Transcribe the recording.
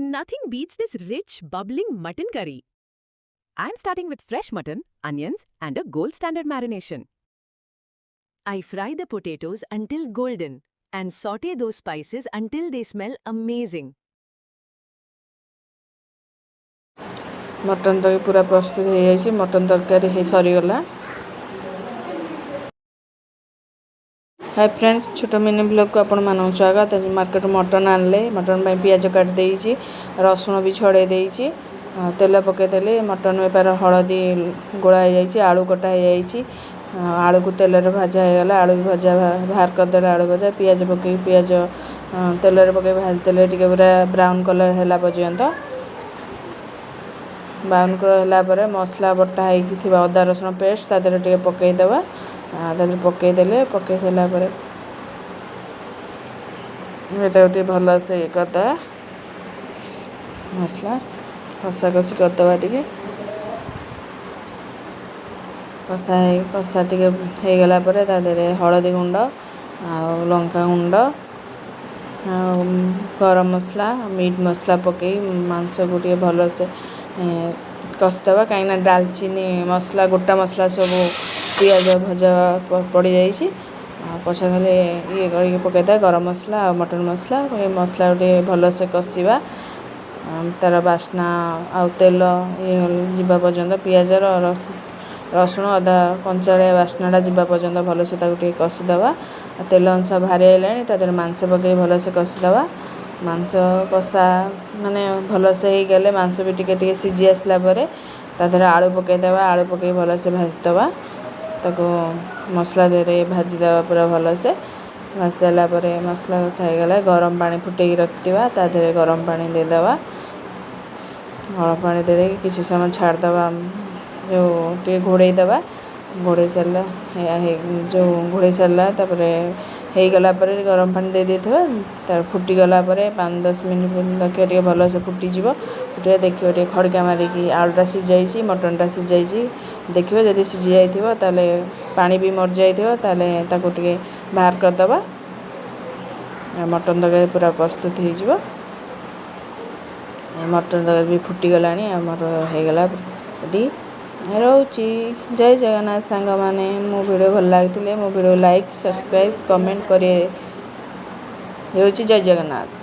Nothing beats this rich, bubbling mutton curry. I'm starting with fresh mutton, onions, and a gold standard marination. I fry the potatoes until golden and saute those spices until they smell amazing. Mutton तक पूरा प्रस्तुत हो जाए mutton तरकारी सरीगला। Hi friends, छोट mini blog को आपण मानक स्वागत। मार्केट मटन आनले मटन पियाज काट देइछि, रसुण भी छड़े देइछि, तेल पकेदेले मटन बेपार हलदी गोला हो जाइछि, आलू कटा हो जाइछि, आलू को तेल रे भाजा हो गला, आलू भजा बाहर कर देले, आलू भजा पियाज पके पियाज तेल रे पके भाज देले टिके पूरा ब्राउन कलर हैला पर्यंत। ब्राउन कलर हैला परे मसला बटा हेकि थिबा अदा रसुण पेस्ट ता देले टिके पके देबा, तादर पकई देले पकई सारा पर गोटे भल से करदे मसला कषा कषि करदे टे कषा टे हो गलापर तादे हलदी गुंड लंका गुंड गरम मसला मीट मसला पकई मांस को टे भल से कषिदेवा कहीं डालचीनी मसला गोटा मसला सब पियाज भजा पड़ जाइए पछा खाली ये कर पकईदा गरम मसला और मटन मसला मसला गोटे भल से कषा तार बास्ना आ तेल ये जावा पर्यंत पियाज रसुण अदा कंचालिया बास्नाटा जावा पर्यंत भल से कषिदेवा। तेल अंश भारी आइलानी तादर मांस पकई भल से कषिदेवा। मांस कषा माने भल से ही गले मांस भी टिके टिके सिझी आसला परे तादर आलू पकईदेवा, आलू पकई भल से भाजीदेवा, ताको मसला दे भाजीदेवा पूरा भल से भाजी सारा पर मसला कषा हो गला गरम पानी फुटे रखा तादे गरम पानी देदेवा। गरम पानी दे किसी समय छाड़देवा जो टे घोड़े देवा, घोड़े सारा जो घोड़े सारा हो गला गरम पानी दे देथिबा तार फुटी गला 5-10 मिनट रखिए टे भल से फुटीज फुटे देखिए टे खड़का मारिकी आलूटा सिझाई मटनटा सिझाई देखिए जदि सिझी जाइथिबो ताले पानी भी मर जाइथिबो ताले ताको टे बाहर करदबा। मटन तरकारी पूरा प्रस्तुत हो जिवो। मटन तरकारी भी फुटी गलानी हमर हो गला रेडी रोची। जय जगन्नाथ सांग माने मो वीडियो भल लागिथिले मो वीडियो लाइक सब्सक्राइब कमेंट करिए। जय जगन्नाथ।